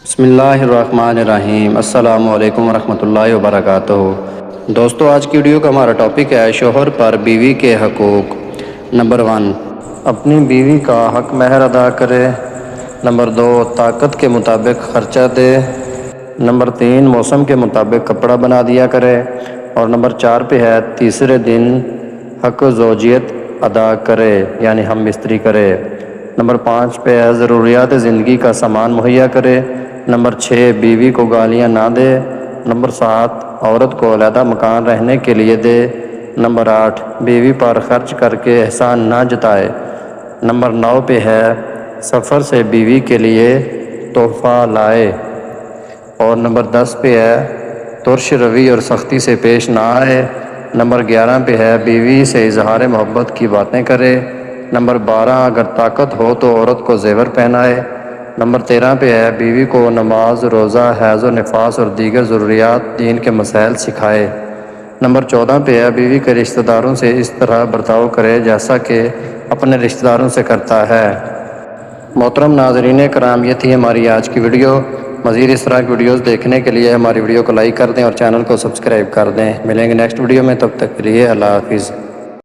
بسم اللہ الرحمن الرحیم۔ السلام علیکم ورحمۃ اللہ وبرکاتہ۔ دوستو، آج کی ویڈیو کا ہمارا ٹاپک ہے شوہر پر بیوی کے حقوق۔ نمبر 1، اپنی بیوی کا حق مہر ادا کرے۔ نمبر 2، طاقت کے مطابق خرچہ دے۔ نمبر 3، موسم کے مطابق کپڑا بنا دیا کرے۔ اور نمبر 4 پہ ہے تیسرے دن حق زوجیت ادا کرے، یعنی ہم مستری کرے۔ نمبر 5 پہ ہے ضروریات زندگی کا سامان مہیا کرے۔ نمبر 6، بیوی کو گالیاں نہ دے۔ نمبر 7، عورت کو علیحدہ مکان رہنے کے لیے دے۔ نمبر 8، بیوی پر خرچ کر کے احسان نہ جتائے۔ نمبر 9 پہ ہے سفر سے بیوی کے لیے تحفہ لائے۔ اور نمبر 10 پہ ہے ترش روی اور سختی سے پیش نہ آئے۔ نمبر 11 پہ ہے بیوی سے اظہار محبت کی باتیں کرے۔ نمبر 12، اگر طاقت ہو تو عورت کو زیور پہنائے۔ نمبر 13 پہ ہے بیوی کو نماز، روزہ، حیض و نفاس اور دیگر ضروریات دین کے مسائل سکھائے۔ نمبر 14 پہ ہے بیوی کے رشتہ داروں سے اس طرح برتاؤ کرے جیسا کہ اپنے رشتہ داروں سے کرتا ہے۔ محترم ناظرین کرام، یہ تھی ہماری آج کی ویڈیو۔ مزید اس طرح کی ویڈیوز دیکھنے کے لیے ہماری ویڈیو کو لائک کر دیں اور چینل کو سبسکرائب کر دیں۔ ملیں گے نیکسٹ ویڈیو میں، تب تک کے لیے اللہ حافظ۔